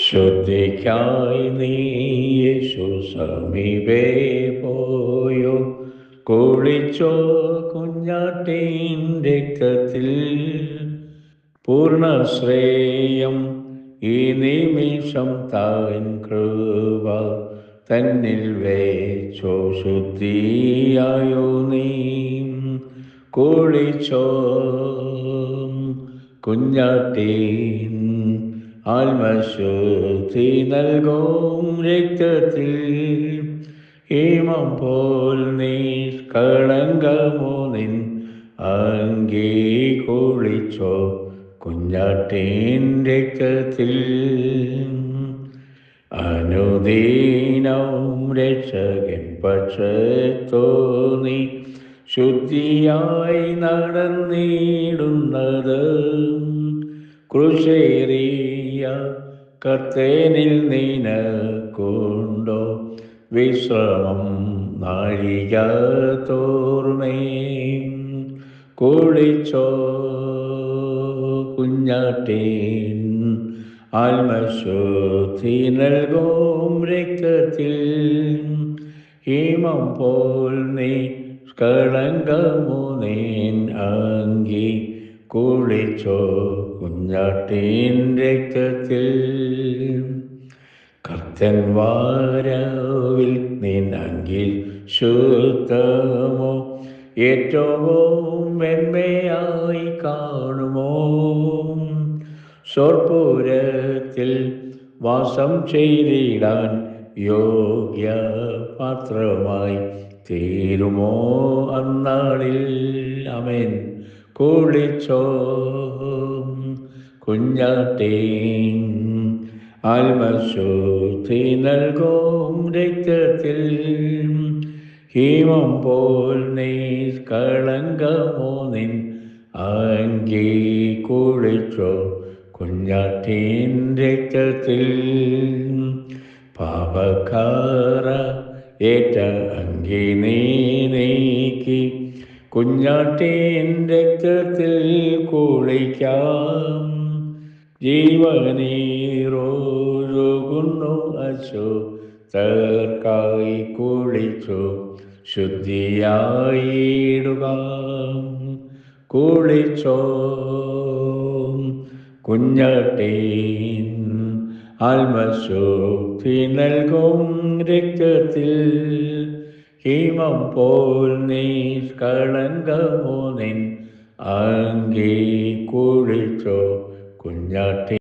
ശുദ്ധിക്കായി നീ യേശു സമീപേ പോയോ, കുളിച്ചോ കുഞ്ഞാട്ടിൻ രക്തത്തിൽ. പൂർണ്ണശ്രേയം ഈ നിമിഷം താൻ കൃപ തന്നിൽ വേച്ചോ, ശുദ്ധിയായോ നീ. കുളിച്ചോ കുഞ്ഞാട്ടിൻ ആത്മശുദ്ധി നൽകും രക്തത്തിൽ. ഹിമം പോൽ നിഷ്കളങ്കമോ നിൻ അങ്കി, കുളിച്ചോ കുഞ്ഞാട്ടിൻ രക്തത്തിൽ. അനുദീനം രക്ഷകൻ പക്ഷത്തോ നീ ശുദ്ധിയായി നടന്നിടുന്നത്. ക്രൂശേറിയ കർത്തനിൽ നിനക്കുണ്ടോ വിശ്രമം നാഴിക തോർമേം. കുളിച്ചോ കുഞ്ഞാട്ടിൻ ആത്മശുദ്ധി നൽകും രക്തത്തിൽ. ഹിമം പോൽ നിഷ്കളങ്കമോ നിൻ അങ്കി, കുളിച്ചോ കുഞ്ഞാട്ടിൻ രക്തത്തിൽ. കർത്തൻ വാരവിൽ നിൻ അങ്കിൽ ശുദ്ധമോ, ഏറ്റവും വെണ്മയായി കാണുമോ. സ്വർപ്പുരത്തിൽ വാസം ചെയ്തിടാൻ യോഗ്യ പാത്രമായി തീരുമോ അന്നാളിൽ. ആമേൻ. കുളിച്ചോ കുഞ്ഞാട്ടിൻ ആത്മശുദ്ധി നൽകും രക്തത്തിൽ. ഹിമം പോൽ നിഷ്കളങ്കമോ നിൻ അങ്കി, കുളിച്ചോ കുഞ്ഞാട്ടിൻ രക്തത്തിൽ. പാപക്കാര ഏറ്റ അങ്കി നീ നീക്കി, കുഞ്ഞാട്ടിൻ രക്തത്തിൽ കുളിക്കാം. ജീവനീറൊഴുകുന്നു അശുദ്ധർക്കായി, കുളിച്ചോ ശുദ്ധിയായിടുക. കുളിച്ചോ കുഞ്ഞാട്ടിൻ ആത്മശുദ്ധി നൽകും രക്തത്തിൽ. ഹിമം പോൽ നിഷ്കളങ്കമോ നിൻ അങ്കി, കുളിച്ചോ കുഞ്ഞാട്ടിൻ